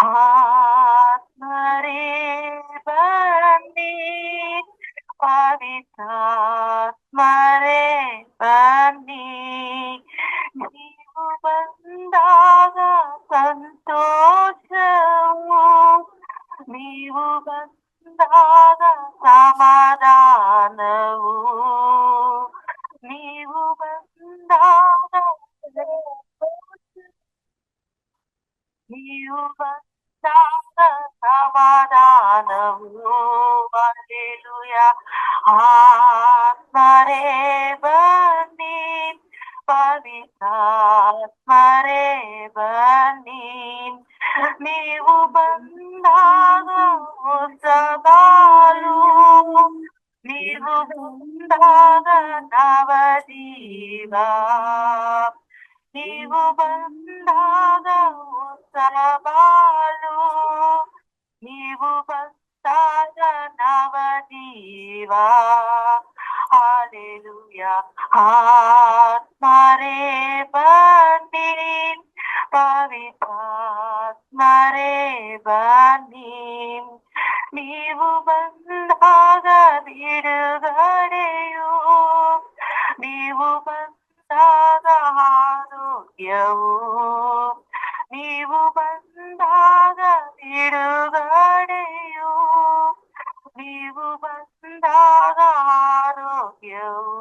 ಆತ್ಮರೇ ಬನ್ನಿ, ಪವಿತ್ರಾತ್ಮರೇ ಬನ್ನಿ. ನೀವು ಬಂದಾಗ ಸಂತೋಷವು, ನೀವು ಬಂದಾಗ ಸಮಾಧಾನವು, ನೀವು ಬಂದಾಗ ನೀವು ಬಂದಾಗ ಸಮಾಧಾನವು. ಹಲ್ಲೆಲೂಯ. ಆತ್ಮರೇ ಬನ್ನಿ, ಪವಿತ್ರಾತ್ಮರೇ ಬನ್ನಿ. ನೀವು ಬಂದಾಗ ಹೊಸ ಬಾಳು, ನೀವು ಬಂದಾಗ ನವಜೀವ, ನೀವು ಬಂದಾಗ ಹೊಸ ಬಾಳು, ನೀವು ಬಂದಾಗ ನವಜೀವ. ಹಲ್ಲೆಲೂಯ. ಆತ್ಮರೇ ಬನ್ನಿ, ಪವಿತ್ರಾತ್ಮರೇ ಬನ್ನಿ. ನೀವು ಬಂದಾಗ ಬಿಡುಗಡೆಯು, ನೀವು ಬಂದಾಗ ಆರೋಗ್ಯವು, ನೀವು ಬಂದಾಗ ಬಿಡುಗಡೆಯು, ನೀವು ಬಂದಾಗ ಆರೋಗ್ಯವು.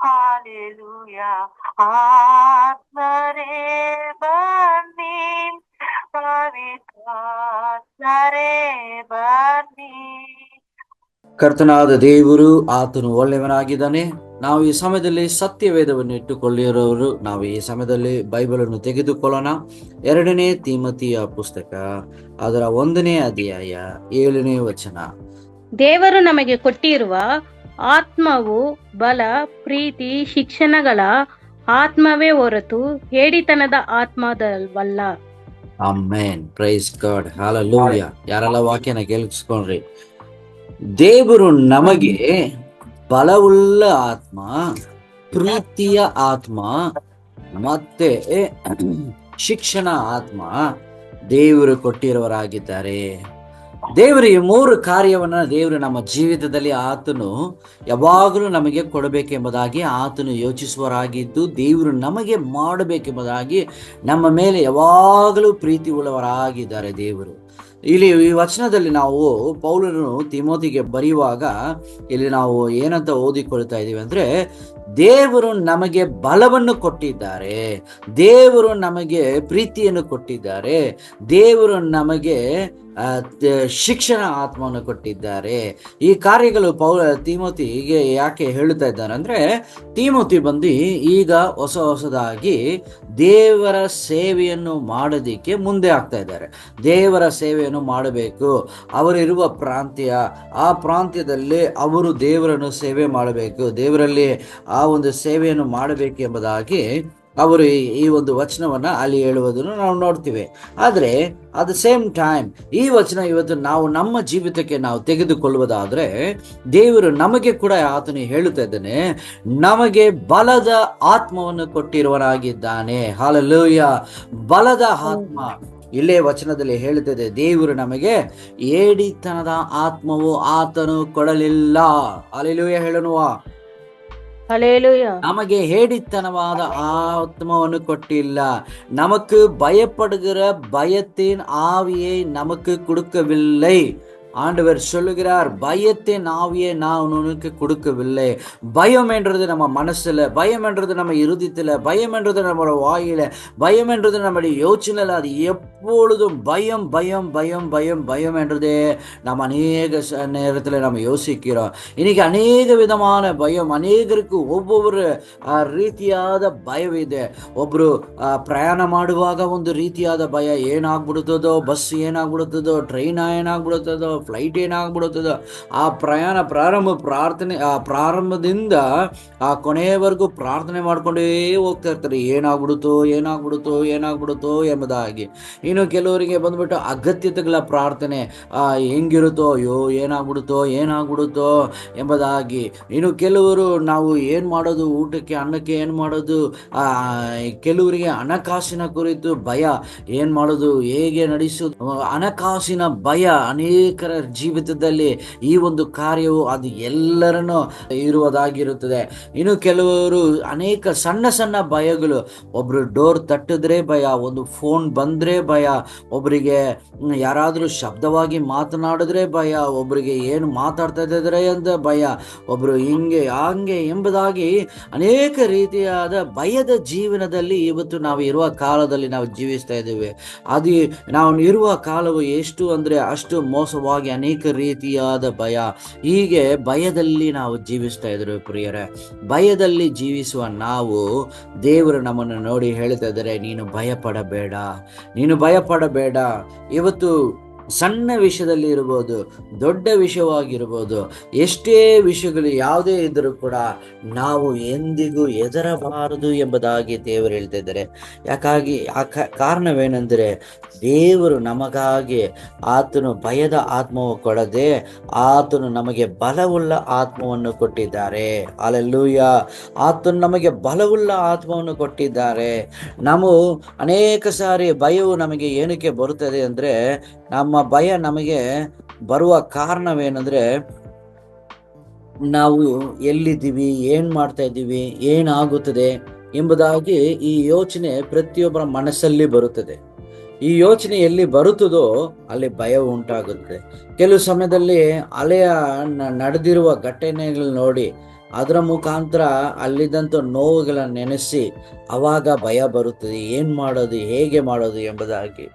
ಹಲ್ಲೆಲೂಯ. ಆತ್ಮರೇ ಬನ್ನಿ, ಪವಿತ್ರಾತ್ಮರೇ ಬನ್ನಿ. ಕರ್ತನಾದ ದೇವರು ಆತನು ಒಳ್ಳೆಯವನಾಗಿದ್ದಾನೆ. ನಾವು ಈ ಸಮಯದಲ್ಲಿ ಸತ್ಯವೇದವನ್ನು ಇಟ್ಟುಕೊಳ್ಳಿರೋರು, ನಾವು ಈ ಸಮಯದಲ್ಲಿ ಬೈಬಲನ್ನು ತೆಗೆದುಕೊಳ್ಳೋಣ. 2ನೇ ತಿಮೋತಿಯ ಪುಸ್ತಕ, ಅದರ 1ನೇ ಅಧ್ಯಾಯ 7ನೇ ವಚನ. ದೇವರು ನಮಗೆ ಕೊಟ್ಟಿರುವ ಆತ್ಮವು ಬಲ, ಪ್ರೀತಿ, ಶಿಕ್ಷಣಗಳ ಆತ್ಮವೇ ಹೊರತು ಹೇಡಿತನದ ಆತ್ಮದವಲ್ಲ. ಆಮೆನ್. Praise God. ಹಲ್ಲೆಲೂಯಾ. ಯಾರೆಲ್ಲ ವಾಕ್ಯನ ಕೇಳಿಸ್ಕೊಂಡ್ರಿ? ದೇವರು ನಮಗೆ ಬಲವುಳ್ಳ ಆತ್ಮ, ಪ್ರೀತಿಯ ಆತ್ಮ ಮತ್ತೆ ಶಿಕ್ಷಣ ಆತ್ಮ ದೇವರು ಕೊಟ್ಟಿರುವರಾಗಿದ್ದಾರೆ. ದೇವರು ಈ 3 ಕಾರ್ಯವನ್ನ ದೇವರು ನಮ್ಮ ಜೀವಿತದಲ್ಲಿ ಆತನು ಯಾವಾಗಲೂ ನಮಗೆ ಕೊಡಬೇಕೆಂಬುದಾಗಿ ಆತನು ಯೋಚಿಸುವರಾಗಿದ್ದು, ದೇವರು ನಮಗೆ ಮಾಡಬೇಕೆಂಬುದಾಗಿ ನಮ್ಮ ಮೇಲೆ ಯಾವಾಗಲೂ ಪ್ರೀತಿ ಉಳ್ಳವರಾಗಿದ್ದಾರೆ ದೇವರು. ಇಲ್ಲಿ ಈ ವಚನದಲ್ಲಿ ನಾವು ಪೌಲನು ತಿಮೋತಿಗೆ ಬರೆಯುವಾಗ ಇಲ್ಲಿ ನಾವು ಏನಂತ ಓದಿಕೊಳ್ತಾ ಇದ್ದೀವಿ ಅಂದ್ರೆ, ದೇವರು ನಮಗೆ ಬಲವನ್ನು ಕೊಟ್ಟಿದ್ದಾರೆ, ದೇವರು ನಮಗೆ ಪ್ರೀತಿಯನ್ನು ಕೊಟ್ಟಿದ್ದಾರೆ, ದೇವರು ನಮಗೆ ಶಿಕ್ಷಣ ಆತ್ಮವನ್ನು ಕೊಟ್ಟಿದ್ದಾರೆ. ಈ ಕಾರ್ಯಗಳು ತಿಮೋತಿಗೆ ಯಾಕೆ ಹೇಳುತ್ತಾ ಇದ್ದಾರೆ ಅಂದ್ರೆ, ತಿಮೋತಿ ಬಂದು ಈಗ ಹೊಸದಾಗಿ ದೇವರ ಸೇವೆಯನ್ನು ಮಾಡೋದಿಕ್ಕೆ ಮುಂದೆ ಆಗ್ತಾ ಇದ್ದಾರೆ. ದೇವರ ಸೇವೆಯನ್ನು ಮಾಡಬೇಕು. ಅವರಿರುವ ಆ ಪ್ರಾಂತ್ಯದಲ್ಲಿ ಅವರು ದೇವರನ್ನು ಸೇವೆ ಮಾಡಬೇಕು, ದೇವರಲ್ಲಿ ಆ ಒಂದು ಸೇವೆಯನ್ನು ಮಾಡಬೇಕು ಎಂಬುದಾಗಿ ಅವರು ಈ ಒಂದು ವಚನವನ್ನ ಅಲ್ಲಿ ಹೇಳುವುದನ್ನು ನಾವು ನೋಡ್ತೀವಿ. ಆದರೆ ಅಟ್ ದ ಸೇಮ್ ಟೈಮ್ ಈ ವಚನ ಇವತ್ತು ನಾವು ನಮ್ಮ ಜೀವಿತಕ್ಕೆ ನಾವು ತೆಗೆದುಕೊಳ್ಳುವುದಾದ್ರೆ, ದೇವರು ನಮಗೆ ಕೂಡ ಆತನು ಹೇಳುತ್ತಾ ಇದ್ದಾನೆ, ನಮಗೆ ಬಲದ ಆತ್ಮವನ್ನು ಕೊಟ್ಟಿರುವನಾಗಿದ್ದಾನೆ. ಹಲ್ಲೆಲೂಯಾ. ಬಲದ ಆತ್ಮ ಇಲ್ಲೇ ವಚನದಲ್ಲಿ ಹೇಳುತ್ತದೆ, ದೇವರು ನಮಗೆ ಏಡಿತನದ ಆತ್ಮವು ಆತನು ಕೊಡಲಿಲ್ಲ. ಹಲ್ಲೆಲೂಯಾ ಹೇಳನುವಾ. நமக்கு ஹேடித்தனவாத ஆத்மாவனு கொட்டில்ல. நமக்கு பயப்படுகிற பயத்தின் ஆவியை நமக்கு கொடுக்கவில்லை. ஆண்டவர் சொல்லுகிறார், பயத்தின் ஆவியை நான் உனக்கு கொடுக்கவில்லை. பயம் என்றது நம்ம மனசுல, பயம் என்றது நம்ம இருதயத்துல, பயம் என்றது நம்மளோட வாயில, பயம் என்றது நம்முடைய யோசனையில. அது எப்பொழுதும் பயம் பயம் பயம் பயம் பயம் என்றதே நம்ம அநேக நேரத்துல நம்ம யோசிக்கிறோம். இன்னைக்கு ಅನೇಕ ವಿಧமான ಭಯ, ಅನೇಕರಿಗೆ ಒಬ್ಬೊಬ್ಬರು ರೀತಿಯಾದ ಭಯವಿದೆ. ಒಬ್ರು ಪ್ರಯಾಣ ಮಾಡುವಾಗ ಒಂದು ರೀತಿಯಾದ ಭಯ, ಏನಾಗ್ಬಿಡುತ್ತದೋ, ಬಸ್ ಏನಾಗ್ಬಿಡುತ್ತದೋ, ಟ್ರೈನ್ ಏನಾಗ್ಬಿಡುತ್ತದೋ, ಫ್ಲೈಟ್ ಏನಾಗ್ಬಿಡುತ್ತದೋ. ಆ ಪ್ರಯಾಣ ಪ್ರಾರಂಭದಿಂದ ಆ ಕೊನೆಯವರೆಗೂ ಪ್ರಾರ್ಥನೆ ಮಾಡ್ಕೊಂಡೇ ಹೋಗ್ತಾ ಇರ್ತಾರೆ, ಏನಾಗ್ಬಿಡುತ್ತೋ ಏನಾಗ್ಬಿಡುತ್ತೋ ಏನಾಗ್ಬಿಡುತ್ತೋ ಎಂಬುದಾಗಿ. ಇನ್ನು ಕೆಲವರಿಗೆ ಬಂದ್ಬಿಟ್ಟು ಅಗತ್ಯತೆಗಳ ಪ್ರಾರ್ಥನೆ, ಹೆಂಗಿರುತ್ತೋ, ಅಯ್ಯೋ ಏನಾಗ್ಬಿಡುತ್ತೋ ಎಂಬುದಾಗಿ. ಇನ್ನು ಕೆಲವರು ನಾವು ಏನು ಮಾಡೋದು, ಊಟಕ್ಕೆ ಅನ್ನಕ್ಕೆ ಏನು ಮಾಡೋದು, ಕೆಲವರಿಗೆ ಹಣಕಾಸಿನ ಕುರಿತು ಭಯ, ಏನು ಮಾಡೋದು, ಹೇಗೆ ನಡೆಸೋದು, ಹಣಕಾಸಿನ ಭಯ ಅನೇಕರ ಜೀವಿತದಲ್ಲಿ ಈ ಒಂದು ಕಾರ್ಯವು ಅದು ಎಲ್ಲರನ್ನು ಇರುವುದಾಗಿರುತ್ತದೆ. ಇನ್ನು ಕೆಲವರು ಅನೇಕ ಸಣ್ಣ ಸಣ್ಣ ಭಯಗಳು, ಒಬ್ರು ಡೋರ್ ತಟ್ಟಿದ್ರೆ ಭಯ, ಒಂದು ಫೋನ್ ಬಂದ್ರೆ ಭಯ, ಒಬ್ಬರಿಗೆ ಯಾರಾದರೂ ಶಬ್ದವಾಗಿ ಮಾತನಾಡಿದ್ರೆ ಭಯ, ಒಬ್ಬರಿಗೆ ಏನು ಮಾತಾಡ್ತಾ ಇದ್ದಾರೆ ಅಂತ ಭಯ, ಒಬ್ಬರು ಹಂಗೆ ಎಂಬುದಾಗಿ ಅನೇಕ ರೀತಿಯಾದ ಭಯದ ಜೀವನದಲ್ಲಿ ಇವತ್ತು ನಾವು ಇರುವ ಕಾಲದಲ್ಲಿ ನಾವು ಜೀವಿಸ್ತಾ ಇದ್ದೇವೆ. ಅದು ನಾವು ಇರುವ ಕಾಲವು ಎಷ್ಟು ಅಂದರೆ ಅಷ್ಟು ಮೋಸವಾಗಿ ಅನೇಕ ರೀತಿಯಾದ ಭಯ, ಹೀಗೆ ಭಯದಲ್ಲಿ ನಾವು ಜೀವಿಸ್ತಾ ಇದ್ರು ಪ್ರಿಯರೇ. ಭಯದಲ್ಲಿ ಜೀವಿಸುವ ನಾವು, ದೇವರು ನಮ್ಮನ್ನು ನೋಡಿ ಹೇಳ್ತಾ ಇದ್ದಾರೆ, ನೀನು ಭಯಪಡಬೇಡ. ಇವತ್ತು ಸಣ್ಣ ವಿಷಯದಲ್ಲಿ ಇರ್ಬೋದು, ದೊಡ್ಡ ವಿಷಯವಾಗಿರ್ಬೋದು, ಎಷ್ಟೇ ವಿಷಯಗಳು ಯಾವುದೇ ಇದ್ರೂ ಕೂಡ ನಾವು ಎಂದಿಗೂ ಹೆದರಬಾರದು ಎಂಬುದಾಗಿ ದೇವರು ಹೇಳ್ತಾ ಇದ್ದಾರೆ. ಯಾಕಾಗಿ ಕಾರಣವೇನೆಂದರೆ, ದೇವರು ನಮಗಾಗಿ ಆತನು ಭಯದ ಆತ್ಮವು ಕೊಡದೆ ಆತನು ನಮಗೆ ಬಲವುಳ್ಳ ಆತ್ಮವನ್ನು ಕೊಟ್ಟಿದ್ದಾರೆ. ಹಲ್ಲೆಲೂಯಾ. ಆತನು ನಮಗೆ ಬಲವುಳ್ಳ ಆತ್ಮವನ್ನು ಕೊಟ್ಟಿದ್ದಾರೆ. ನಾವು ಅನೇಕ ಸಾರಿ ಭಯವು ನಮಗೆ ಏನಕ್ಕೆ ಬರುತ್ತದೆ ಅಂದರೆ, ನಮ್ಮ ಭಯ ನಮಗೆ ಬರುವ ಕಾರಣವೇನೆಂದರೆ, ನಾವು ಎಲ್ಲಿದ್ದೀವಿ, ಏನು ಮಾಡ್ತಾ ಇದ್ದೀವಿ, ಏನಾಗುತ್ತದೆ ಎಂಬುದಾಗಿ ಈ ಯೋಚನೆ ಪ್ರತಿಯೊಬ್ಬರ ಮನಸ್ಸಲ್ಲಿ ಬರುತ್ತದೆ. ಈ ಯೋಚನೆ ಎಲ್ಲಿ ಬರುತ್ತದೋ ಅಲ್ಲಿ ಭಯ ಉಂಟಾಗುತ್ತೆ. ಕೆಲವು ಸಮಯದಲ್ಲಿ ನಡೆದಿರುವ ಘಟನೆಗಳು ನೋಡಿ ಅದರ ಮುಖಾಂತರ ಅಲ್ಲಿದ್ದಂಥ ನೋವುಗಳನ್ನು ನೆನೆಸಿ ಅವಾಗ ಭಯ ಬರುತ್ತದೆ, ಏನು ಮಾಡೋದು, ಹೇಗೆ ಮಾಡೋದು ಎಂಬುದಾಗಿ.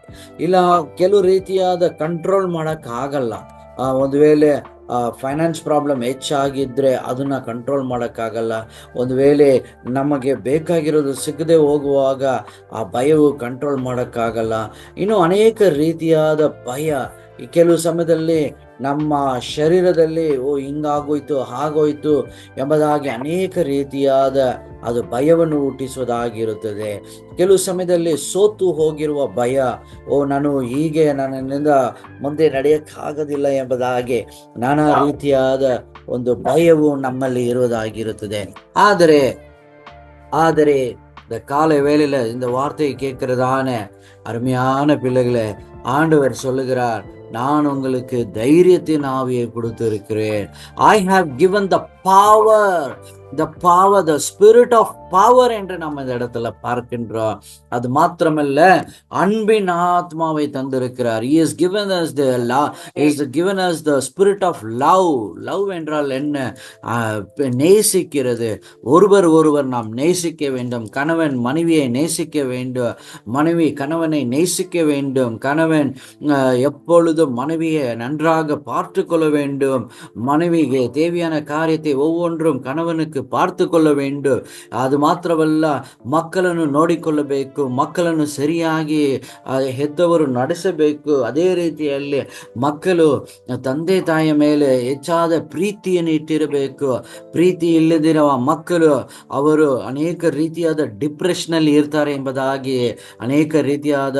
ಇಲ್ಲ, ಕೆಲವು ರೀತಿಯಾದ ಕಂಟ್ರೋಲ್ ಮಾಡೋಕ್ಕಾಗಲ್ಲ. ಒಂದು ವೇಳೆ ಫೈನಾನ್ಸ್ ಪ್ರಾಬ್ಲಮ್ ಹೆಚ್ಚಾಗಿದ್ದರೆ ಅದನ್ನು ಕಂಟ್ರೋಲ್ ಮಾಡೋಕ್ಕಾಗಲ್ಲ. ಒಂದು ವೇಳೆ ನಮಗೆ ಬೇಕಾಗಿರೋದು ಸಿಗದೆ ಹೋಗುವಾಗ ಆ ಭಯವು ಕಂಟ್ರೋಲ್ ಮಾಡೋಕ್ಕಾಗಲ್ಲ. ಇನ್ನು ಅನೇಕ ರೀತಿಯಾದ ಭಯ ಕೆಲವು ಸಮಯದಲ್ಲಿ ನಮ್ಮ ಶರೀರದಲ್ಲಿ ಹಿಂಗಾಗೋಯ್ತು ಹಾಗೋಯ್ತು ಎಂಬುದಾಗಿ ಅನೇಕ ರೀತಿಯಾದ ಅದು ಭಯವನ್ನು ಹುಟ್ಟಿಸುವುದಾಗಿರುತ್ತದೆ. ಕೆಲವು ಸಮಯದಲ್ಲಿ ಸೋತು ಹೋಗಿರುವ ಭಯ, ನಾನು ಹೀಗೆ ನನ್ನಿಂದ ಮುಂದೆ ನಡೆಯಕ್ಕಾಗೋದಿಲ್ಲ ಎಂಬುದಾಗಿ ನಾನಾ ರೀತಿಯಾದ ಒಂದು ಭಯವು ನಮ್ಮಲ್ಲಿ ಇರುವುದಾಗಿರುತ್ತದೆ. ಆದರೆ இந்த காலை வேளையில இந்த வார்த்தையை கேட்கிறதான அருமையான பிள்ளைகளே, ஆண்டவர் சொல்லுகிறார், நான் உங்களுக்கு தைரியத்தின் ஆவியை கொடுத்திருக்கிறேன். I have given the power, the spirit of power என்று நம்ம இந்த இடத்துல பார்க்கின்றோம். அது மாத்திரமல்ல, அன்பின் ஆத்மாவை தந்திருக்கிறார். He has given us the spirit of love. Love என்றால் என்ன? நேசிக்கிறது. ஒருவர் நாம் நேசிக்க வேண்டும். கணவன் மனைவியை நேசிக்க வேண்டும், மனைவி கணவனை நேசிக்க வேண்டும், கணவன் எப்பொழுதும் மனைவியை நன்றாக பார்த்து கொள்ள வேண்டும், மனைவிக்கு தேவையான காரியத்தை ஒவ்வொன்றும் கணவனுக்கு பார்த்து கொள்ள வேண்டும். ಅದು ಮಾತ್ರವಲ್ಲ, ಮಕ್ಕಳನ್ನು ನೋಡಿಕೊಳ್ಳಬೇಕು, ಮಕ್ಕಳನ್ನು ಸರಿಯಾಗಿ ಹೆತ್ತವರು ನಡೆಸಬೇಕು. ಅದೇ ರೀತಿಯಲ್ಲಿ ಮಕ್ಕಳು ತಂದೆ ತಾಯಿಯ ಮೇಲೆ ಹೆಚ್ಚಾದ ಪ್ರೀತಿಯನ್ನು ಇಟ್ಟಿರಬೇಕು. ಪ್ರೀತಿ ಇಲ್ಲದಿರುವ ಮಕ್ಕಳು ಅವರು ಅನೇಕ ರೀತಿಯಾದ ಡಿಪ್ರೆಷನಲ್ಲಿ ಇರ್ತಾರೆ ಎಂಬುದಾಗಿ ಅನೇಕ ರೀತಿಯಾದ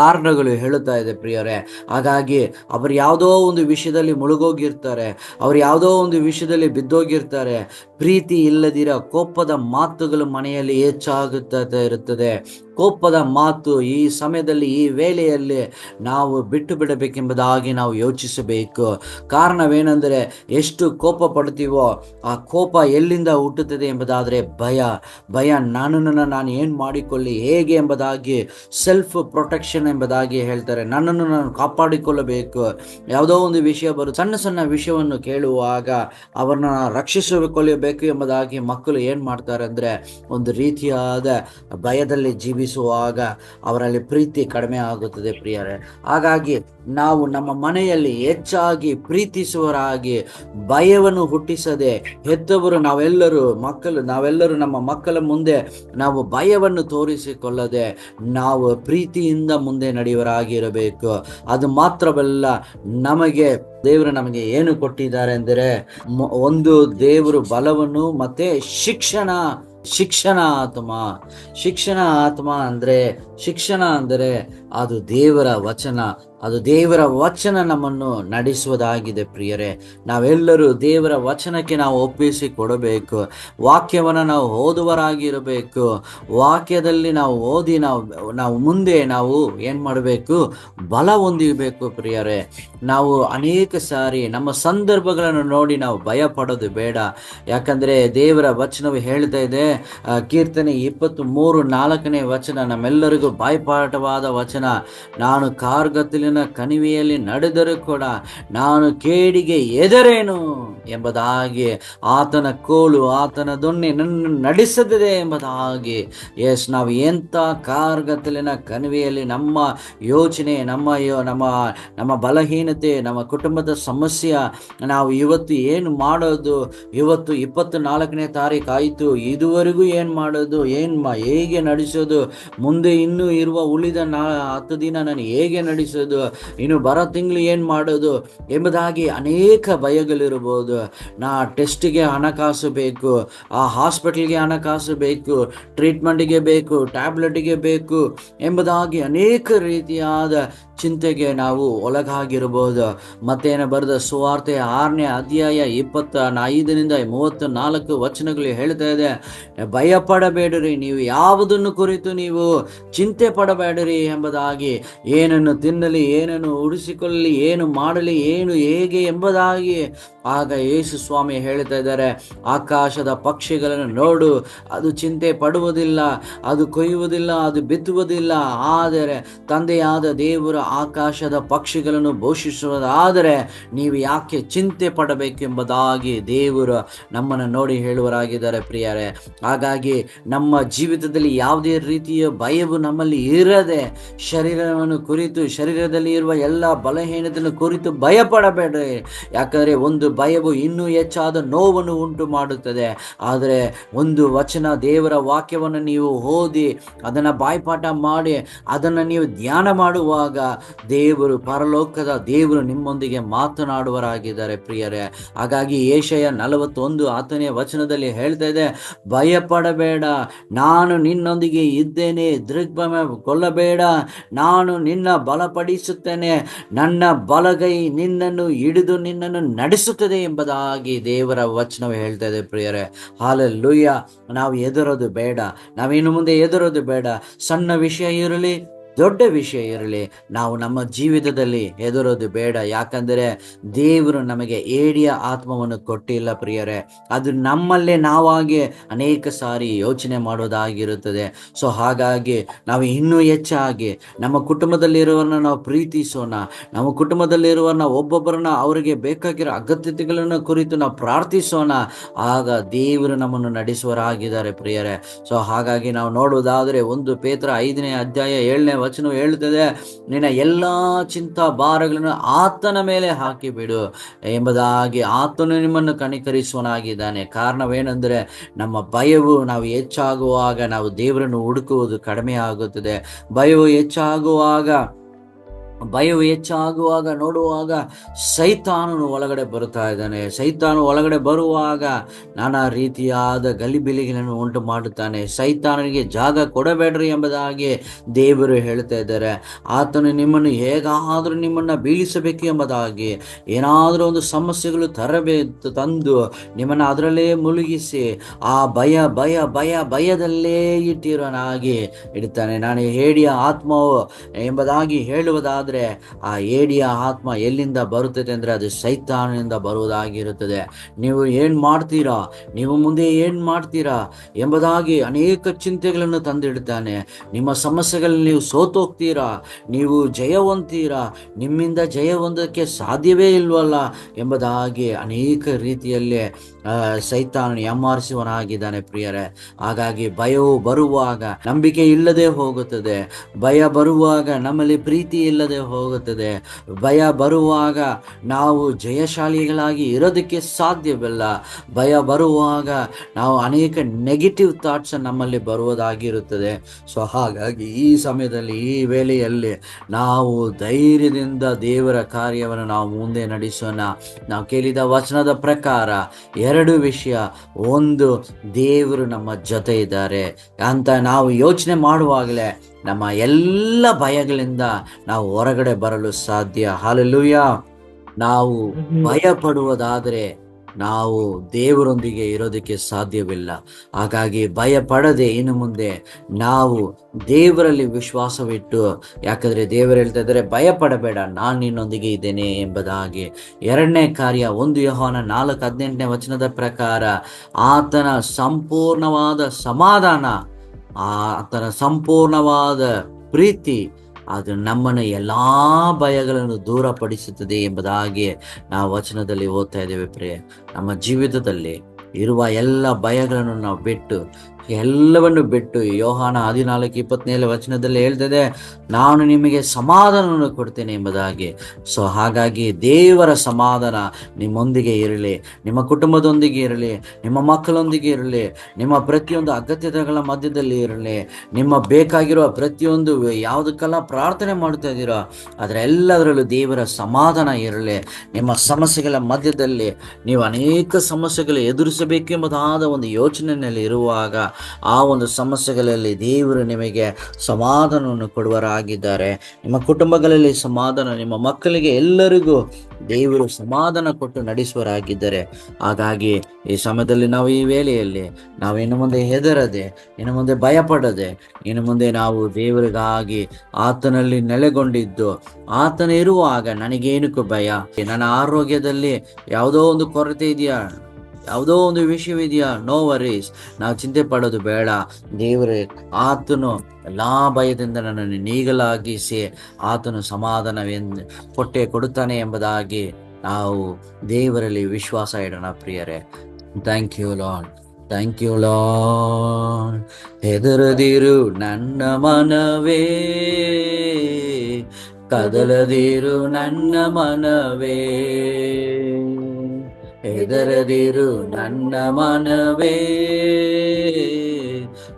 ಕಾರಣಗಳು ಹೇಳುತ್ತಾ ಇದೆ ಪ್ರಿಯರೇ. ಹಾಗಾಗಿ ಅವರು ಯಾವುದೋ ಒಂದು ವಿಷಯದಲ್ಲಿ ಮುಳುಗೋಗಿರ್ತಾರೆ, ಅವರು ಯಾವುದೋ ಒಂದು ವಿಷಯದಲ್ಲಿ ಬಿದ್ದೋಗಿರ್ತಾರೆ. ಪ್ರೀತಿ ಇಲ್ಲದಿರ ಕೋಪದ ಮಾತುಗಳು ಮನೆಯಲ್ಲಿ ಹೆಚ್ಚಾಗುತ್ತಾ ಇರುತ್ತದೆ. ಕೋಪದ ಮಾತು ಈ ಸಮಯದಲ್ಲಿ, ಈ ವೇಳೆಯಲ್ಲಿ ನಾವು ಬಿಟ್ಟು ಬಿಡಬೇಕೆಂಬುದಾಗಿ ನಾವು ಯೋಚಿಸಬೇಕು. ಕಾರಣವೇನೆಂದರೆ, ಎಷ್ಟು ಕೋಪ ಪಡ್ತೀವೋ ಆ ಕೋಪ ಎಲ್ಲಿಂದ ಹುಟ್ಟುತ್ತದೆ ಎಂಬುದಾದರೆ ಭಯ. ನನ್ನನ್ನು ನಾನು ಏನು ಮಾಡಿಕೊಳ್ಳಿ, ಹೇಗೆ ಎಂಬುದಾಗಿ ಸೆಲ್ಫ್ ಪ್ರೊಟೆಕ್ಷನ್ ಎಂಬುದಾಗಿ ಹೇಳ್ತಾರೆ. ನನ್ನನ್ನು ನಾನು ಕಾಪಾಡಿಕೊಳ್ಳಬೇಕು. ಯಾವುದೋ ಒಂದು ವಿಷಯ ಸಣ್ಣ ಸಣ್ಣ ವಿಷಯವನ್ನು ಕೇಳುವಾಗ ಅವರನ್ನ ರಕ್ಷಿಸಿಕೊಳ್ಳಬೇಕು ಎಂಬುದಾಗಿ ಮಕ್ಕಳು ಏನು ಮಾಡ್ತಾರೆ ಅಂದರೆ, ಒಂದು ರೀತಿಯಾದ ಭಯದಲ್ಲಿ ಜೀವಿಸುವಾಗ ಅವರಲ್ಲಿ ಪ್ರೀತಿ ಕಡಿಮೆ ಆಗುತ್ತದೆ ಪ್ರಿಯರೇ. ಹಾಗಾಗಿ ನಾವು ನಮ್ಮ ಮನೆಯಲ್ಲಿ ಹೆಚ್ಚಾಗಿ ಪ್ರೀತಿಸುವರಾಗಿ, ಭಯವನ್ನು ಹುಟ್ಟಿಸದೆ, ಹೆತ್ತವರು ನಾವೆಲ್ಲರೂ ನಮ್ಮ ಮಕ್ಕಳ ಮುಂದೆ ನಾವು ಭಯವನ್ನು ತೋರಿಸಿಕೊಳ್ಳದೆ ನಾವು ಪ್ರೀತಿಯಿಂದ ಮುಂದೆ ನಡೆಯುವರಾಗಿರಬೇಕು. ಅದು ಮಾತ್ರವಲ್ಲ, ದೇವರು ನಮಗೆ ಏನು ಕೊಟ್ಟಿದ್ದಾರೆ ಅಂದರೆ, ಒಂದು ದೇವರು ಬಲವನ್ನು ಮತ್ತೆ ಶಿಕ್ಷಣ ಶಿಕ್ಷಣ ಆತ್ಮ. ಶಿಕ್ಷಣ ಆತ್ಮ ಅಂದರೆ, ಶಿಕ್ಷಣ ಅಂದರೆ ಅದು ದೇವರ ವಚನ. ಅದು ದೇವರ ವಚನ ನಮ್ಮನ್ನು ನಡೆಸುವುದಾಗಿದೆ ಪ್ರಿಯರೇ. ನಾವೆಲ್ಲರೂ ದೇವರ ವಚನಕ್ಕೆ ನಾವು ಒಪ್ಪಿಸಿ ಕೊಡಬೇಕು. ವಾಕ್ಯವನ್ನು ನಾವು ಓದುವರಾಗಿರಬೇಕು. ವಾಕ್ಯದಲ್ಲಿ ನಾವು ಓದಿ ನಾವು ಮುಂದೆ ನಾವು ಏನು ಮಾಡಬೇಕು? ಬಲ ಹೊಂದಿರಬೇಕು ಪ್ರಿಯರೇ. ನಾವು ಅನೇಕ ಸಾರಿ ನಮ್ಮ ಸಂದರ್ಭಗಳನ್ನು ನೋಡಿ ನಾವು ಭಯ ಪಡೋದು ಬೇಡ. ಯಾಕಂದರೆ ದೇವರ ವಚನವು ಹೇಳ್ತಾ ಇದೆ, ಕೀರ್ತನೆ 23:4 ವಚನ ನಮ್ಮೆಲ್ಲರಿಗೂ ಬಾಯ್ಪಾಠವಾದ ವಚನ. ನಾನು ಕಾರ್ಗತ್ತಲಿನ ಕಣಿವೆಯಲ್ಲಿ ನಡೆದರೂ ಕೂಡ ನಾನು ಕೇಡಿಗೆ ಎದರೇನು ಎಂಬುದಾಗಿ, ಆತನ ಕೋಲು ಆತನ ದೊಣ್ಣೆ ನನ್ನ ನಡೆಸುತ್ತದೆ ಎಂಬುದಾಗಿ. ನಾವು ಎಂಥ ಕಾರ್ಗತ್ತಲಿನ ಕಣಿವೆಯಲ್ಲಿ ನಮ್ಮ ಯೋಚನೆ, ನಮ್ಮ ಬಲಹೀನತೆ, ನಮ್ಮ ಕುಟುಂಬದ ಸಮಸ್ಯೆ, ನಾವು ಇವತ್ತು ಏನು ಮಾಡೋದು, ಇವತ್ತು 24ನೇ ತಾರೀಕು ಆಯಿತು, ಇದುವರೆಗೂ ಏನು ಮಾಡೋದು, ಹೇಗೆ ನಡೆಸೋದು, ಮುಂದೆ ಇನ್ನೂ ಇರುವ ಉಳಿದ 10 ದಿನ ನಾನು ಹೇಗೆ ನಡೆಸೋದು, ಇನ್ನು ಬರೋ ತಿಂಗಳು ಏನು ಮಾಡೋದು ಎಂಬುದಾಗಿ ಅನೇಕ ಭಯಗಳಿರ್ಬೋದು. ಟೆಸ್ಟಿಗೆ ಹಣಕಾಸು ಬೇಕು, ಆ ಹಾಸ್ಪಿಟಲ್ಗೆ ಹಣಕಾಸು ಬೇಕು, ಟ್ರೀಟ್ಮೆಂಟಿಗೆ ಬೇಕು, ಟ್ಯಾಬ್ಲೆಟ್ಗೆ ಬೇಕು ಎಂಬುದಾಗಿ ಅನೇಕ ರೀತಿಯಾದ ಚಿಂತೆಗೆ ನಾವು ಒಳಗಾಗಿರ್ಬೋದು. ಮತ್ತೇನು ಬರೆದ ಸುವಾರ್ತೆ 6ನೇ ಅಧ್ಯಾಯ 25-34 ವಚನಗಳು ಹೇಳ್ತಾ ಇದೆ, ಭಯಪಡಬೇಡಿರಿ, ನೀವು ಯಾವುದನ್ನು ಕುರಿತು ನೀವು ಚಿಂತೆ ಪಡಬೇಡಿರಿ ಎಂಬುದಾಗಿ. ಏನನ್ನು ತಿನ್ನಲಿ, ಏನನ್ನು ಉಡಿಸಿಕೊಳ್ಳಲಿ, ಏನು ಮಾಡಲಿ, ಏನು ಹೇಗೆ ಎಂಬುದಾಗಿ. ಆಗ ಯೇಸು ಸ್ವಾಮಿ ಹೇಳ್ತಾ ಇದ್ದಾರೆ, ಆಕಾಶದ ಪಕ್ಷಿಗಳನ್ನು ನೋಡು, ಅದು ಚಿಂತೆ ಪಡುವುದಿಲ್ಲ, ಅದು ಕೊಯ್ಯುವುದಿಲ್ಲ, ಅದು ಬಿತ್ತುವುದಿಲ್ಲ, ಆದರೆ ತಂದೆಯಾದ ದೇವರ ಆಕಾಶದ ಪಕ್ಷಿಗಳನ್ನು ಪೋಷಿಸುವುದಾದರೆ ನೀವು ಯಾಕೆ ಚಿಂತೆ ಪಡಬೇಕೆಂಬುದಾಗಿ ದೇವರು ನಮ್ಮನ್ನು ನೋಡಿ ಹೇಳುವರಾಗಿದ್ದಾರೆ ಪ್ರಿಯರೇ. ಹಾಗಾಗಿ ನಮ್ಮ ಜೀವಿತದಲ್ಲಿ ಯಾವುದೇ ರೀತಿಯ ಭಯವು ನಮ್ಮಲ್ಲಿ ಇರದೆ, ಶರೀರವನ್ನು ಕುರಿತು, ಶರೀರದಲ್ಲಿ ಇರುವ ಎಲ್ಲ ಬಲಹೀನತೆಯನ್ನು ಕುರಿತು ಭಯಪಡಬೇಡ್ರಿ. ಯಾಕಂದರೆ ಒಂದು ಭಯವು ಇನ್ನೂ ಹೆಚ್ಚಾದ ನೋವನ್ನು ಉಂಟು ಮಾಡುತ್ತದೆ. ಆದರೆ ಒಂದು ವಚನ, ದೇವರ ವಾಕ್ಯವನ್ನು ನೀವು ಓದಿ ಅದನ್ನು ಬಾಯ್ಪಾಠ ಮಾಡಿ ಅದನ್ನು ನೀವು ಧ್ಯಾನ ಮಾಡುವಾಗ ದೇವರು, ಪರಲೋಕದ ದೇವರು ನಿಮ್ಮೊಂದಿಗೆ ಮಾತನಾಡುವರಾಗಿದ್ದಾರೆ ಪ್ರಿಯರೇ. ಹಾಗಾಗಿ ಯೆಶಾಯ 41 ವಚನದಲ್ಲಿ ಹೇಳ್ತಾ ಇದೆ, ಭಯಪಡಬೇಡ, ನಾನು ನಿನ್ನೊಂದಿಗೆ ಇದ್ದೇನೆ, ದಿಗ್ಭ್ರಮೆಗೊಳ್ಳಬೇಡ, ನಾನು ನಿನ್ನ ಬಲಪಡಿಸುತ್ತೇನೆ, ನನ್ನ ಬಲಗೈ ನಿನ್ನನ್ನು ಹಿಡಿದು ನಿನ್ನನ್ನು ನಡೆಸುತ್ತದೆ ಎಂಬುದಾಗಿ ದೇವರ ವಚನವು ಹೇಳ್ತಾ ಇದೆ ಪ್ರಿಯರೇ. ಹಾಲೆಲೂಯ. ನಾವು ಹೆದರೋದು ಬೇಡ, ನಾವಿನ್ನು ಮುಂದೆ ಹೆದರೋದು ಬೇಡ. ಸಣ್ಣ ವಿಷಯ ಇರಲಿ, ದೊಡ್ಡ ವಿಷಯ ಇರಲಿ, ನಾವು ನಮ್ಮ ಜೀವಿತದಲ್ಲಿ ಹೆದರೋದು ಬೇಡ. ಯಾಕಂದರೆ ದೇವರು ನಮಗೆ ಏಡಿಯ ಆತ್ಮವನ್ನು ಕೊಟ್ಟಿಲ್ಲ ಪ್ರಿಯರೇ. ಅದು ನಮ್ಮಲ್ಲೇ ನಾವಾಗಿ ಅನೇಕ ಸಾರಿ ಯೋಚನೆ ಮಾಡೋದಾಗಿರುತ್ತದೆ. ಸೊ ಹಾಗಾಗಿ ನಾವು ಇನ್ನೂ ಹೆಚ್ಚಾಗಿ ನಮ್ಮ ಕುಟುಂಬದಲ್ಲಿರುವವರನ್ನ ನಾವು ಪ್ರೀತಿಸೋಣ. ನಮ್ಮ ಕುಟುಂಬದಲ್ಲಿರುವವರನ್ನ ಒಬ್ಬೊಬ್ಬರನ್ನ ಅವರಿಗೆ ಬೇಕಾಗಿರೋ ಅಗತ್ಯತೆಗಳನ್ನು ಕುರಿತು ನಾವು ಪ್ರಾರ್ಥಿಸೋಣ. ಆಗ ದೇವರು ನಮ್ಮನ್ನು ನಡೆಸುವರಾಗಿದ್ದಾರೆ ಪ್ರಿಯರೇ. ಸೊ ಹಾಗಾಗಿ ನಾವು ನೋಡುವುದಾದರೆ 1 ಪೇತ್ರ 5ನೇ ಅಧ್ಯಾಯ 7ನೇ ವಚನ ಹೇಳುತ್ತದೆ, ನಿನ್ನ ಎಲ್ಲ ಚಿಂತಾ ಭಾರಗಳನ್ನು ಆತನ ಮೇಲೆ ಹಾಕಿಬಿಡು ಎಂಬುದಾಗಿ. ಆತನು ನಿಮ್ಮನ್ನು ಕನಿಕರಿಸುವನಾಗಿದ್ದಾನೆ. ಕಾರಣವೇನೆಂದರೆ ನಮ್ಮ ಭಯವು, ನಾವು ಹೆಚ್ಚಾಗುವಾಗ ನಾವು ದೇವರನ್ನು ಹುಡುಕುವುದು ಕಡಿಮೆ ಆಗುತ್ತದೆ. ಭಯವು ಹೆಚ್ಚಾಗುವಾಗ ನೋಡುವಾಗ ಸೈತಾನನು ಒಳಗಡೆ ಬರ್ತಾ ಇದ್ದಾನೆ. ಸೈತಾನು ಒಳಗಡೆ ಬರುವಾಗ ನಾನಾ ರೀತಿಯಾದ ಗಲಿಬಿಲಿಗಳನ್ನು ಉಂಟು ಮಾಡುತ್ತಾನೆ. ಸೈತಾನನಿಗೆ ಜಾಗ ಕೊಡಬೇಡ್ರಿ ಎಂಬುದಾಗಿ ದೇವರು ಹೇಳ್ತಾ ಇದ್ದಾರೆ. ಆತನು ನಿಮ್ಮನ್ನು ಹೇಗಾದರೂ ನಿಮ್ಮನ್ನು ಬೀಳಿಸಬೇಕು ಎಂಬುದಾಗಿ, ಏನಾದರೂ ಒಂದು ಸಮಸ್ಯೆಗಳು ತಂದು ನಿಮ್ಮನ್ನು ಅದರಲ್ಲೇ ಮುಳುಗಿಸಿ ಆ ಭಯದಲ್ಲೇ ಇಟ್ಟಿರೋನಾಗಿ ಇಡ್ತಾನೆ. ನಾನು ಹೇಡಿಯ ಆತ್ಮವು ಎಂಬುದಾಗಿ ಹೇಳುವುದಾದರೆ ಆ ಏಡಿಯ ಆತ್ಮ ಎಲ್ಲಿಂದ ಬರುತ್ತದೆ ಅಂದರೆ ಅದು ಸೈತಾನನಿಂದ ಬರುವುದಾಗಿರುತ್ತದೆ. ನೀವು ಏನು ಮಾಡ್ತೀರಾ, ನೀವು ಮುಂದೆ ಏನು ಮಾಡ್ತೀರಾ ಎಂಬುದಾಗಿ ಅನೇಕ ಚಿಂತೆಗಳನ್ನು ತಂದಿಡ್ತಾನೆ. ನಿಮ್ಮ ಸಮಸ್ಯೆಗಳಲ್ಲಿ ನೀವು ಸೋತೋಗ್ತೀರಾ, ನೀವು ಜಯವಂತೀರಾ, ನಿಮ್ಮಿಂದ ಜಯವೊಂದಕ್ಕೆ ಸಾಧ್ಯವೇ ಇಲ್ವಲ್ಲ ಎಂಬುದಾಗಿ ಅನೇಕ ರೀತಿಯಲ್ಲಿ ಸೈತಾನನು ಯಾಮಾರಿಸುವನಾಗಿದ್ದಾನೆ ಪ್ರಿಯರೇ. ಹಾಗಾಗಿ ಭಯವು ಬರುವಾಗ ನಂಬಿಕೆ ಇಲ್ಲದೆ ಹೋಗುತ್ತದೆ. ಭಯ ಬರುವಾಗ ನಮ್ಮಲ್ಲಿ ಪ್ರೀತಿ ಇಲ್ಲದೆ ಹೋಗುತ್ತದೆ. ಭಯ ಬರುವಾಗ ನಾವು ಜಯಶಾಲಿಗಳಾಗಿ ಇರೋದಕ್ಕೆ ಸಾಧ್ಯವಿಲ್ಲ. ಭಯ ಬರುವಾಗ ನಾವು ಅನೇಕ ನೆಗೆಟಿವ್ ಥಾಟ್ಸ್ ನಮ್ಮಲ್ಲಿ ಬರುವುದಾಗಿರುತ್ತದೆ. ಸೊ ಹಾಗಾಗಿ ಈ ಸಮಯದಲ್ಲಿ, ಈ ವೇಳೆಯಲ್ಲಿ ನಾವು ಧೈರ್ಯದಿಂದ ದೇವರ ಕಾರ್ಯವನ್ನು ನಾವು ಮುಂದೆ ನಡೆಸೋಣ. ನಾವು ಕೇಳಿದ ವಚನದ ಪ್ರಕಾರ ಎರಡು ವಿಷಯ. ಒಂದು, ದೇವರು ನಮ್ಮ ಜೊತೆ ಇದ್ದಾರೆ ಅಂತ ನಾವು ಯೋಚನೆ ಮಾಡುವಾಗಲೇ ನಮ್ಮ ಎಲ್ಲ ಭಯಗಳಿಂದ ನಾವು ಹೊರಗಡೆ ಬರಲು ಸಾಧ್ಯ. ಹಲ್ಲೆಲೂಯಾ. ನಾವು ಭಯ ಪಡುವುದಾದರೆ ನಾವು ದೇವರೊಂದಿಗೆ ಇರೋದಕ್ಕೆ ಸಾಧ್ಯವಿಲ್ಲ. ಹಾಗಾಗಿ ಭಯ ಪಡದೆ ಇನ್ನು ಮುಂದೆ ನಾವು ದೇವರಲ್ಲಿ ವಿಶ್ವಾಸವಿಟ್ಟು, ಯಾಕಂದ್ರೆ ದೇವರು ಹೇಳ್ತಾ ಇದ್ದಾರೆ, ಭಯ ಪಡಬೇಡ, ನಾನು ನಿನ್ನೊಂದಿಗೆ ಇದ್ದೇನೆ ಎಂಬುದಾಗಿ. ಎರಡನೇ ಕಾರ್ಯ, 1 ಯೋಹಾನ 4:18 ಪ್ರಕಾರ ಆತನ ಸಂಪೂರ್ಣವಾದ ಸಮಾಧಾನ, ಆತನ ಸಂಪೂರ್ಣವಾದ ಪ್ರೀತಿ ಅದು ನಮ್ಮನ್ನು ಎಲ್ಲಾ ಭಯಗಳನ್ನು ದೂರಪಡಿಸುತ್ತದೆ ಎಂಬುದಾಗಿ ನಾವು ವಚನದಲ್ಲಿ ಓದ್ತಾ ಇದ್ದೇವೆ. ಪ್ರಿಯ, ನಮ್ಮ ಜೀವಿತದಲ್ಲಿ ಇರುವ ಎಲ್ಲ ಭಯಗಳನ್ನು ನಾವು ಬಿಟ್ಟು, ಎಲ್ಲವನ್ನು ಬಿಟ್ಟು, ಯೋಹಾನ 14:27 ಹೇಳ್ತದೆ, ನಾನು ನಿಮಗೆ ಸಮಾಧಾನವನ್ನು ಕೊಡ್ತೇನೆ ಎಂಬುದಾಗಿ. ಹಾಗಾಗಿ ದೇವರ ಸಮಾಧಾನ ನಿಮ್ಮೊಂದಿಗೆ ಇರಲಿ, ನಿಮ್ಮ ಕುಟುಂಬದೊಂದಿಗೆ ಇರಲಿ, ನಿಮ್ಮ ಮಕ್ಕಳೊಂದಿಗೆ ಇರಲಿ, ನಿಮ್ಮ ಪ್ರತಿಯೊಂದು ಅಗತ್ಯತೆಗಳ ಮಧ್ಯದಲ್ಲಿ ಇರಲಿ, ನಿಮ್ಮ ಬೇಕಾಗಿರುವ ಪ್ರತಿಯೊಂದು ಯಾವುದಕ್ಕೆಲ್ಲ ಪ್ರಾರ್ಥನೆ ಮಾಡ್ತಾ ಇದ್ದೀರೋ ಅದರೆಲ್ಲದರಲ್ಲೂ ದೇವರ ಸಮಾಧಾನ ಇರಲಿ. ನಿಮ್ಮ ಸಮಸ್ಯೆಗಳ ಮಧ್ಯದಲ್ಲಿ ನೀವು ಅನೇಕ ಸಮಸ್ಯೆಗಳು ಎದುರಿಸಬೇಕೆಂಬುದಾದ ಒಂದು ಯೋಚನೆಯಲ್ಲಿ ಇರುವಾಗ ಆ ಒಂದು ಸಮಸ್ಯೆಗಳಲ್ಲಿ ದೇವರು ನಿಮಗೆ ಸಮಾಧಾನವನ್ನು ಕೊಡುವರಾಗಿದ್ದಾರೆ. ನಿಮ್ಮ ಕುಟುಂಬಗಳಲ್ಲಿ ಸಮಾಧಾನ, ನಿಮ್ಮ ಮಕ್ಕಳಿಗೆ ಎಲ್ಲರಿಗೂ ದೇವರು ಸಮಾಧಾನ ಕೊಟ್ಟು ನಡೆಸುವರಾಗಿದ್ದಾರೆ. ಹಾಗಾಗಿ ಈ ಸಮಯದಲ್ಲಿ ನಾವು ಈ ವೇಳೆಯಲ್ಲಿ ನಾವು ಇನ್ನು ಮುಂದೆ ಹೆದರದೆ, ಇನ್ನು ಮುಂದೆ ಭಯಪಡದೆ, ಇನ್ನು ಮುಂದೆ ನಾವು ದೇವರಿಗಾಗಿ ಆತನಲ್ಲಿ ನೆಲೆಗೊಂಡಿದ್ದು, ಆತನ ಇರುವಾಗ ನನಗೇನಕ್ಕೂ ಭಯ, ನನ್ನ ಆರೋಗ್ಯದಲ್ಲಿ ಯಾವುದೋ ಒಂದು ಕೊರತೆ ಇದೆಯಾ, ಯಾವುದೋ ಒಂದು ವಿಷಯವಿದೆಯಾ, ನೋ ವರೀಸ್, ನಾವು ಚಿಂತೆ ಪಡೋದು ಬೇಡ. ದೇವರೇ ಆತನು ಎಲ್ಲಾ ಭಯದಿಂದ ನನ್ನನ್ನು ನೀಗಲಾಗಿಸಿ ಆತನು ಸಮಾಧಾನವೆಂದು ಕೊಡುತ್ತಾನೆ ಎಂಬುದಾಗಿ ನಾವು ದೇವರಲ್ಲಿ ವಿಶ್ವಾಸ ಇಡೋಣ. ಪ್ರಿಯರೇ, thank you Lord, thank you Lord. ಹೆದರದಿರು ನನ್ನ ಮನವೇ, ಕದಲದಿರು ನನ್ನ ಮನವೇ, ಹೆದರದಿರು ನನ್ನ ಮನವೇ,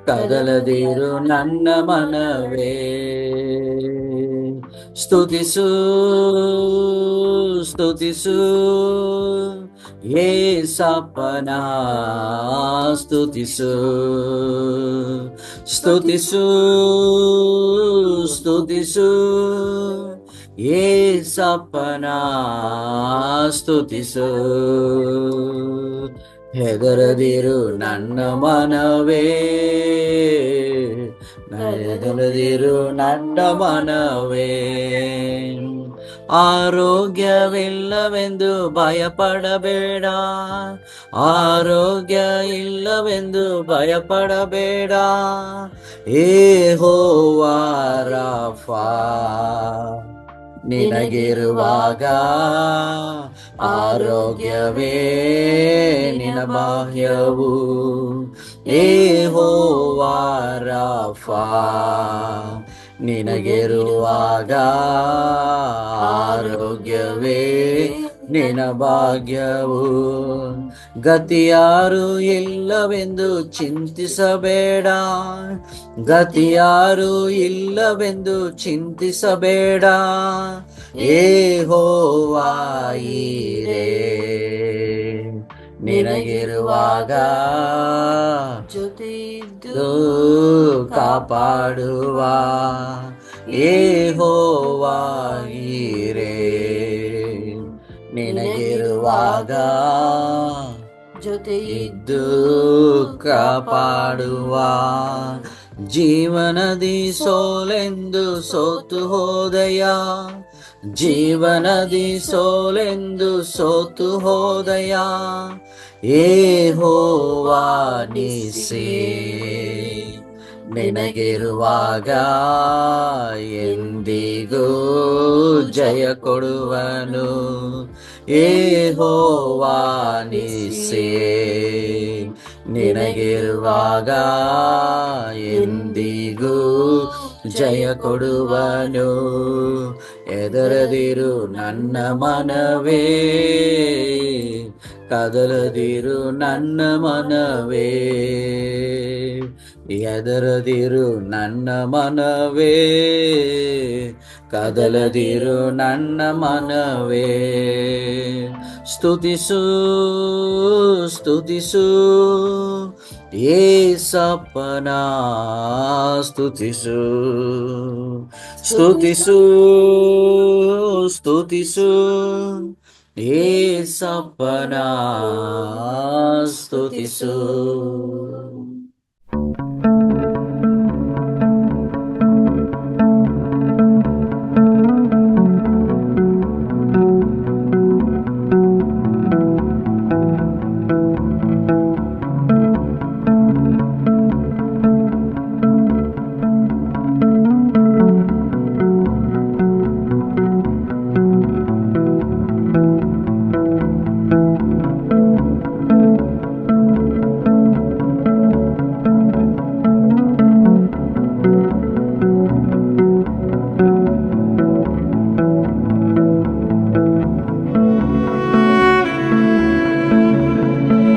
ಕದಲದಿರು ನನ್ನ ಮನವೇ. ಸ್ತುತಿಸು ಸ್ತುತಿಸು ಯೇಸಪ್ಪನ, ಸ್ತುತಿಸು ಸ್ತುತಿಸು ಸ್ತುತಿಸು ಯೇಸಪ್ಪನ, ಸ್ತುತಿಸು. ಹೆದರದಿರು ನನ್ನ ಮನವೇ, ಹೆದರದಿರು ನನ್ನ ಮನವೇ. ಆರೋಗ್ಯವಿಲ್ಲವೆಂದು ಭಯಪಡಬೇಡ, ಆರೋಗ್ಯ ಇಲ್ಲವೆಂದು ಭಯಪಡಬೇಡ. ಯೆಹೋವಾ ರಾಫಾ ನಿನಗಿರುವಾಗ ಆರೋಗ್ಯವೇ ನಿನ ಬಾಹ್ಯವು. ಯೆಹೋವಾ ರಾಫಾ ನಿನಗಿರುವಾಗ ಆರೋಗ್ಯವೇ ನಿನ ಭಾಗ್ಯವು. ಗತಿಯಾರು ಇಲ್ಲವೆಂದು ಚಿಂತಿಸಬೇಡ, ಗತಿಯಾರು ಇಲ್ಲವೆಂದು ಚಿಂತಿಸಬೇಡ. ಯೆಹೋವಾ ಈರೇ ನಿನಗಿರುವಾಗ ಜೊತೆಯಿದ್ದು ಕಾಪಾಡುವ. ಯೆಹೋವಾ ಈರೇ ನಿನಗಿರುವಾಗ ಜೊತೆಯಿದ್ದು ಕಾಪಾಡುವ. ಜೀವನದಿ ಸೋಲೆಂದು ಸೋತು ಹೋದೆಯ, ಜೀವನದಿ ಸೋಲೆಂದು ಸೋತು ಹೋದೆಯ. ಯೆಹೋವಾ ನೀಸೇ ನಿನಗಿರುವಾಗ ಎಂದಿಗೂ ಜಯ ಕೊಡುವನು. ಯೆಹೋವಾ ನೀಸೇ ನಿನಗಿರುವಾಗ ಎಂದಿಗೂ ಜಯ ಕೊಡುವನು. ಹೆದರದಿರು ನನ್ನ ಮನವೇ, ಕದಲದಿರು ನನ್ನ ಮನವೇ. ಎದರದಿರು ನನ್ನ ಮನವೇ, ಕದಲದಿರು ನನ್ನ ಮನವೇ. ಸ್ತುತಿಸು ಸ್ತುತಿಸು ಏಸಪ್ಪನ ಸ್ತುತಿಸು, ಸ್ತುತಿಸು ಸ್ತುತಿಸು ಏಸಪ್ಪನ ಸ್ತುತಿಸು.